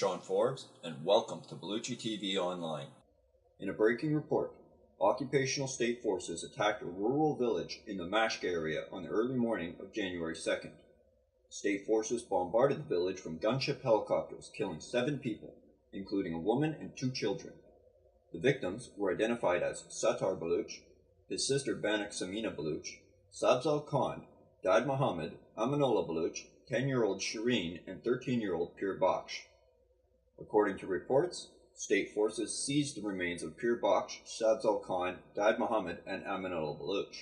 Sean Forbes, and welcome to Balochi TV Online. In a breaking report, occupational state forces attacked a rural village in the Mashke area on the early morning of January 2nd. State forces bombarded the village from gunship helicopters, killing 7 people, including a woman and 2 children. The victims were identified as Sattar Baloch, his sister Banak Samina Baloch, Sabzal Khan, Dad Mohammed, Amanullah Baloch, 10-year-old Shireen, and 13-year-old Pir Bakhsh. According to reports, state forces seized the remains of Pir Bakhsh, Sabzal Khan, Dad Mohammed, and Amanullah Baloch.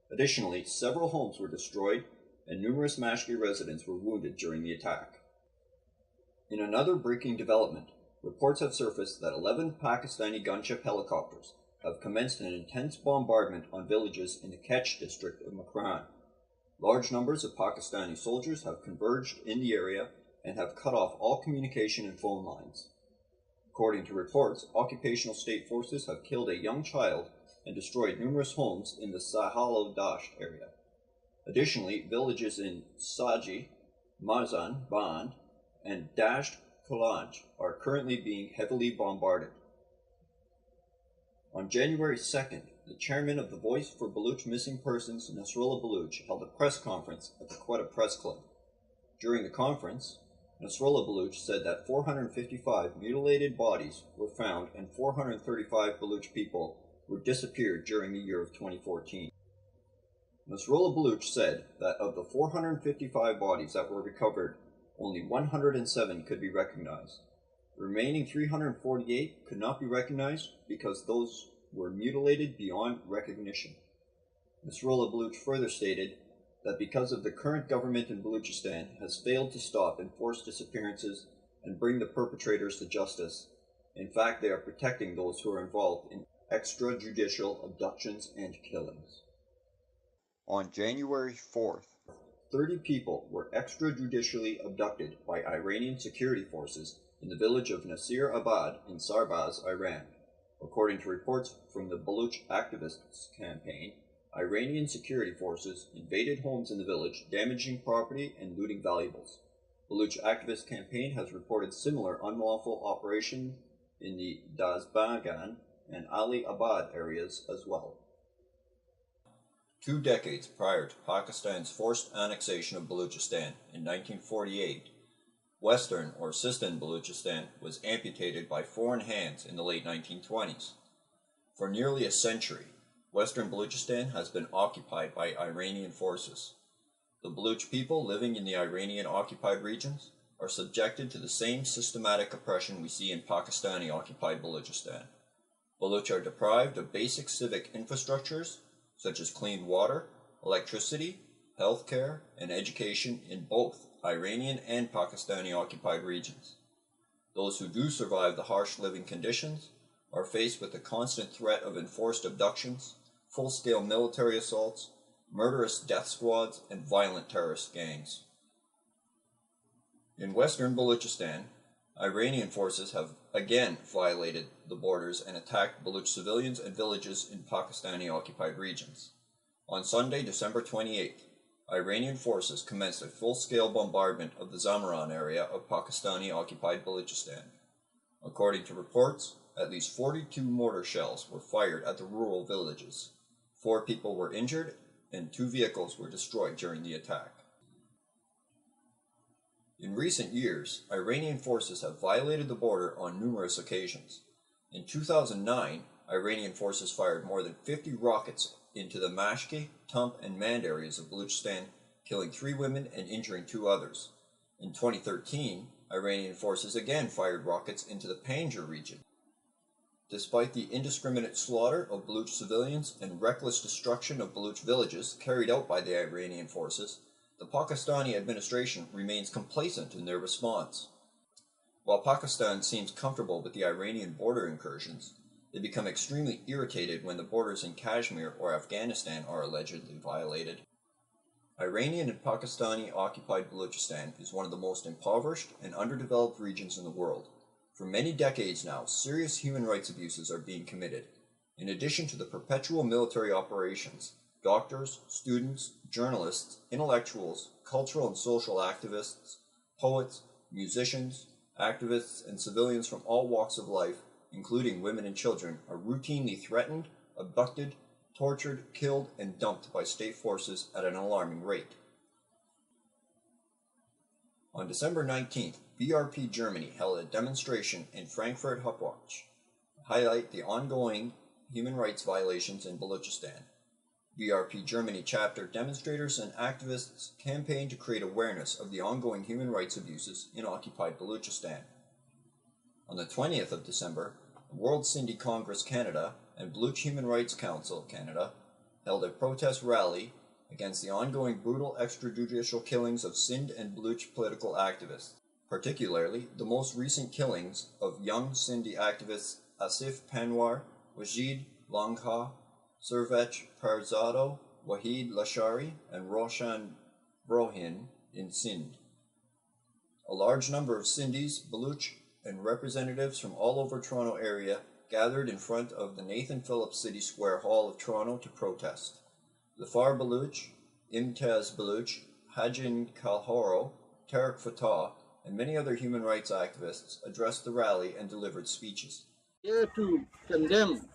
Additionally, several homes were destroyed, and numerous Mashke residents were wounded during the attack. In another breaking development, reports have surfaced that 11 Pakistani gunship helicopters have commenced an intense bombardment on villages in the Kech district of Makran. Large numbers of Pakistani soldiers have converged in the area and have cut off all communication and phone lines. According to reports, occupational state forces have killed a young child and destroyed numerous homes in the Sahalo Dasht area. Additionally, villages in Saji, Mazan, Band, and Dasht Kolanj are currently being heavily bombarded. On January 2nd, the chairman of the Voice for Baloch Missing Persons, Nasrullah Baloch, held a press conference at the Quetta Press Club. During the conference, Nasrullah Baloch said that 455 mutilated bodies were found and 435 Baloch people were disappeared during the year of 2014. Nasrullah Baloch said that of the 455 bodies that were recovered, only 107 could be recognized. The remaining 348 could not be recognized because those were mutilated beyond recognition. Nasrullah Baloch further stated that because of the current government in Balochistan has failed to stop enforced disappearances and bring the perpetrators to justice, in fact they are protecting those who are involved in extrajudicial abductions and killings. On January 4th, 30 people were extrajudicially abducted by Iranian security forces in the village of Nasir Abad in Sarbaz, Iran. According to reports from the Baloch Activists Campaign, Iranian security forces invaded homes in the village, damaging property and looting valuables. Baloch Activist Campaign has reported similar unlawful operations in the Dazbagan and Ali Abad areas as well. 2 decades prior to Pakistan's forced annexation of Balochistan in 1948, Western or Sistan Balochistan was amputated by foreign hands in the late 1920s. For nearly a century, Western Balochistan has been occupied by Iranian forces. The Baloch people living in the Iranian occupied regions are subjected to the same systematic oppression we see in Pakistani occupied Balochistan. Baloch are deprived of basic civic infrastructures such as clean water, electricity, healthcare, and education in both Iranian and Pakistani occupied regions. Those who do survive the harsh living conditions are faced with the constant threat of enforced abductions, full-scale military assaults, murderous death squads, and violent terrorist gangs. In western Balochistan, Iranian forces have again violated the borders and attacked Baloch civilians and villages in Pakistani occupied regions. On Sunday, December 28th, Iranian forces commenced a full-scale bombardment of the Zamaran area of Pakistani-occupied Balochistan. According to reports, at least 42 mortar shells were fired at the rural villages. 4 people were injured, and 2 vehicles were destroyed during the attack. In recent years, Iranian forces have violated the border on numerous occasions. In 2009, Iranian forces fired more than 50 rockets into the Mashke, Tump, and Mand areas of Balochistan, killing 3 women and injuring 2 others. In 2013, Iranian forces again fired rockets into the Panjshir region. Despite the indiscriminate slaughter of Baloch civilians and reckless destruction of Baloch villages carried out by the Iranian forces, the Pakistani administration remains complacent in their response. While Pakistan seems comfortable with the Iranian border incursions, they become extremely irritated when the borders in Kashmir or Afghanistan are allegedly violated. Iranian and Pakistani occupied Balochistan is one of the most impoverished and underdeveloped regions in the world. For many decades now, serious human rights abuses are being committed. In addition to the perpetual military operations, doctors, students, journalists, intellectuals, cultural and social activists, poets, musicians, activists, and civilians from all walks of life, including women and children, are routinely threatened, abducted, tortured, killed, and dumped by state forces at an alarming rate. On December 19th, BRP Germany held a demonstration in Frankfurt Hauptwacht to highlight the ongoing human rights violations in Balochistan. BRP Germany chapter demonstrators and activists campaigned to create awareness of the ongoing human rights abuses in occupied Balochistan. On the 20th of December, the World Sindhi Congress Canada and Baloch Human Rights Council Canada held a protest rally against the ongoing brutal extrajudicial killings of Sindh and Baloch political activists, particularly the most recent killings of young Sindhi activists Asif Panwar, Wajid Langha, Servech Parzado, Wahid Lashari, and Roshan Brohin in Sindh. A large number of Sindhis, Baloch, and representatives from all over Toronto area gathered in front of the Nathan Phillips City Square Hall of Toronto to protest. Zafar Baloch, Imtaz Baloch, Hajin Kalhoro, Tariq Fatah, and many other human rights activists addressed the rally and delivered speeches. Here to condemn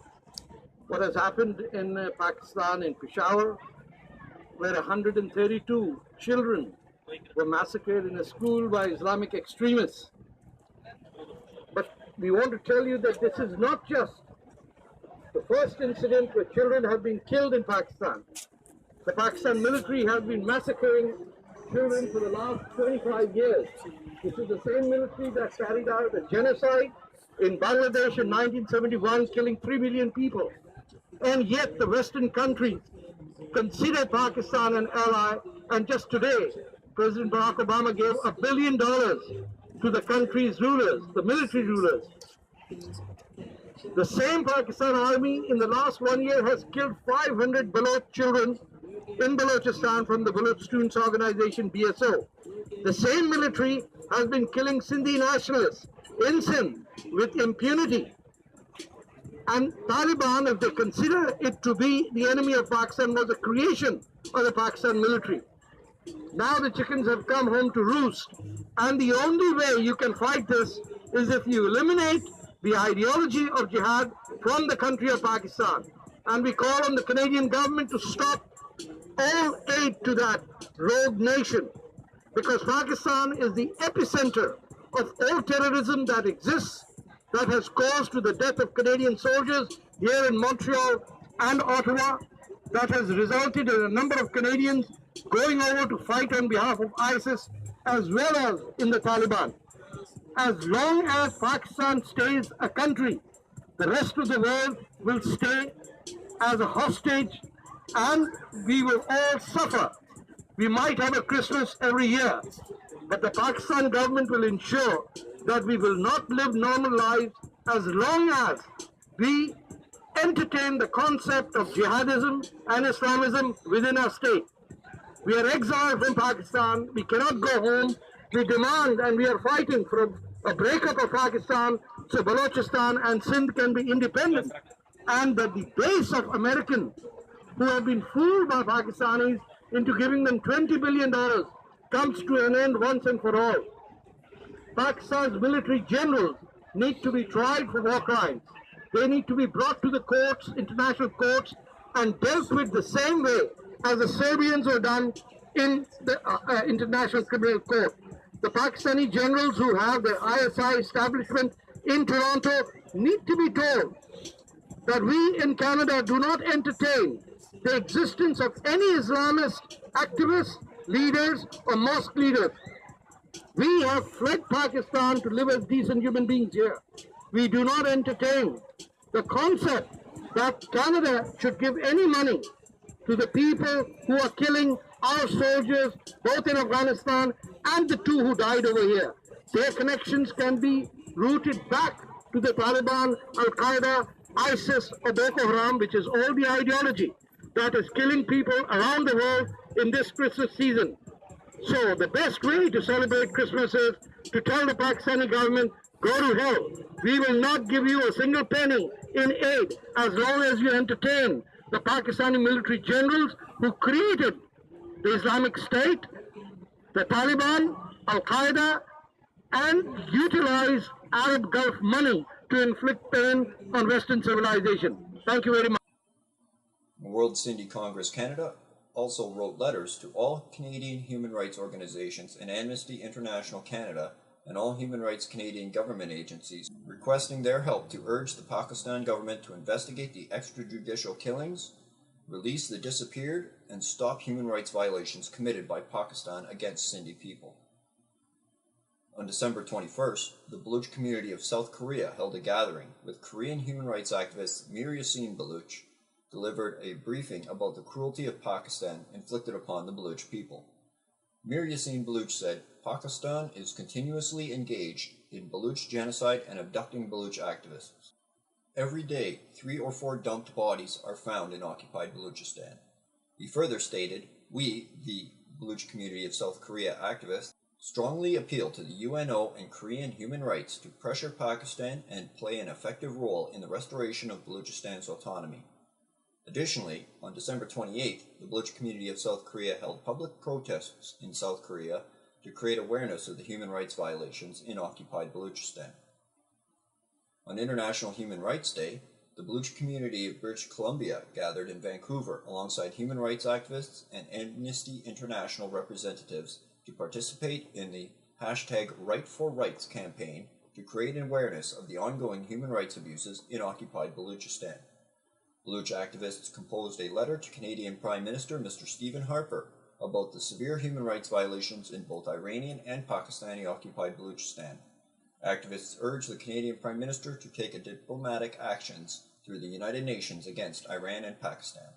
what has happened in Pakistan, in Peshawar, where 132 children were massacred in a school by Islamic extremists. But we want to tell you that this is not just the first incident where children have been killed in Pakistan. The Pakistan military has been massacring children for the last 25 years. This is the same military that carried out a genocide in Bangladesh in 1971, killing 3 million people. And yet the Western countries consider Pakistan an ally, and just today, President Barack Obama gave $1 billion to the country's rulers, the military rulers. The same Pakistan army in the last 1 year has killed 500 Baloch children in Balochistan from the Baloch Students Organization, BSO. The same military has been killing Sindhi nationalists in Sindh with impunity. And Taliban, if they consider it to be the enemy of Pakistan, was a creation of the Pakistan military. Now the chickens have come home to roost. And the only way you can fight this is if you eliminate the ideology of jihad from the country of Pakistan. And we call on the Canadian government to stop all aid to that rogue nation, because Pakistan is the epicenter of all terrorism that exists, that has caused to the death of Canadian soldiers here in Montreal and Ottawa, that has resulted in a number of Canadians going over to fight on behalf of ISIS as well as in the Taliban. As long as Pakistan stays a country, the rest of the world will stay as a hostage, and we will all suffer. We might have a Christmas every year, but the Pakistan government will ensure that we will not live normal lives as long as we entertain the concept of jihadism and Islamism within our state. We are exiled from Pakistan. We cannot go home. We demand and we are fighting for a breakup of Pakistan so Balochistan and Sindh can be independent, and that the base of Americans who have been fooled by Pakistanis into giving them $20 billion comes to an end once and for all. Pakistan's military generals need to be tried for war crimes. They need to be brought to the courts, international courts, and dealt with the same way as the Serbians were done in the International Criminal Court. The Pakistani generals who have their ISI establishment in Toronto need to be told that we in Canada do not entertain the existence of any Islamist activists, leaders, or mosque leaders. We have fled Pakistan to live as decent human beings here. We do not entertain the concept that Canada should give any money to the people who are killing our soldiers, both in Afghanistan and the 2 who died over here. Their connections can be rooted back to the Taliban, Al-Qaeda, ISIS, or Boko Haram, which is all the ideology that is killing people around the world in this Christmas season. So the best way to celebrate Christmas is to tell the Pakistani government, go to hell. We will not give you a single penny in aid as long as you entertain the Pakistani military generals who created the Islamic State, the Taliban, Al-Qaeda, and utilize Arab Gulf money to inflict pain on Western civilization. Thank you very much. World Sindhi Congress Canada also wrote letters to all Canadian human rights organizations and Amnesty International Canada and all human rights Canadian government agencies, requesting their help to urge the Pakistan government to investigate the extrajudicial killings, release the disappeared, and stop human rights violations committed by Pakistan against Sindhi people. On December 21st, the Baloch community of South Korea held a gathering with Korean human rights activist Mir Yassin Baloch, delivered a briefing about the cruelty of Pakistan inflicted upon the Baloch people. Mir Yassin Baloch said, Pakistan is continuously engaged in Baloch genocide and abducting Baloch activists. Every day, 3 or 4 dumped bodies are found in occupied Balochistan. He further stated, we, the Baloch community of South Korea activists, strongly appeal to the UNO and Korean human rights to pressure Pakistan and play an effective role in the restoration of Balochistan's autonomy. Additionally, on December 28th, the Baloch community of South Korea held public protests in South Korea to create awareness of the human rights violations in occupied Balochistan. On International Human Rights Day, the Baloch community of British Columbia gathered in Vancouver alongside human rights activists and Amnesty International representatives to participate in the #Right4Rights campaign to create an awareness of the ongoing human rights abuses in occupied Balochistan. Baloch activists composed a letter to Canadian Prime Minister Mr. Stephen Harper about the severe human rights violations in both Iranian and Pakistani occupied Balochistan. Activists urged the Canadian Prime Minister to take diplomatic actions through the United Nations against Iran and Pakistan.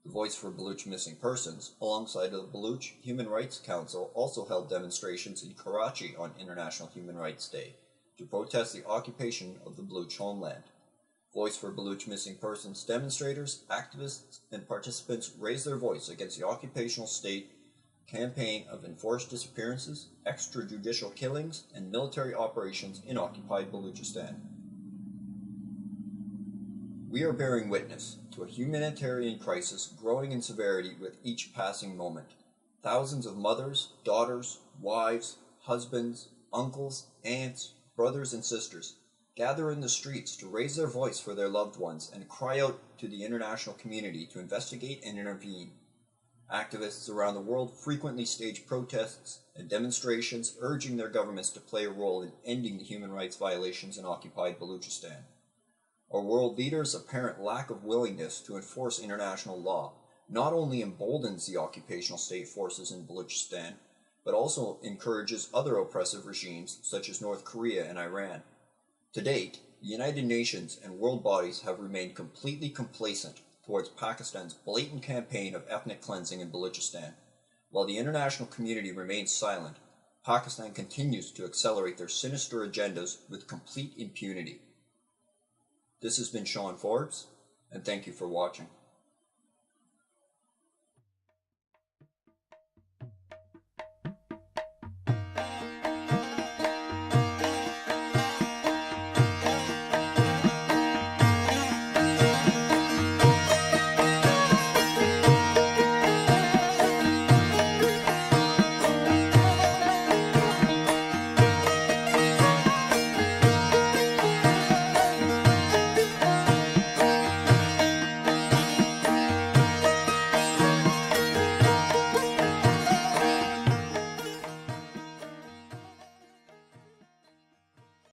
The Voice for Baloch Missing Persons, alongside the Baloch Human Rights Council, also held demonstrations in Karachi on International Human Rights Day to protest the occupation of the Baloch homeland. Voice for Baloch Missing Persons demonstrators, activists, and participants raised their voice against the occupational state campaign of enforced disappearances, extrajudicial killings, and military operations in occupied Balochistan. We are bearing witness to a humanitarian crisis growing in severity with each passing moment. Thousands of mothers, daughters, wives, husbands, uncles, aunts, brothers, and sisters gather in the streets to raise their voice for their loved ones and cry out to the international community to investigate and intervene. Activists around the world frequently stage protests and demonstrations urging their governments to play a role in ending the human rights violations in occupied Balochistan. Our world leaders' apparent lack of willingness to enforce international law not only emboldens the occupational state forces in Balochistan, but also encourages other oppressive regimes such as North Korea and Iran. To date, the United Nations and world bodies have remained completely complacent towards Pakistan's blatant campaign of ethnic cleansing in Balochistan. While the international community remains silent, Pakistan continues to accelerate their sinister agendas with complete impunity. This has been Sean Forbes, and thank you for watching.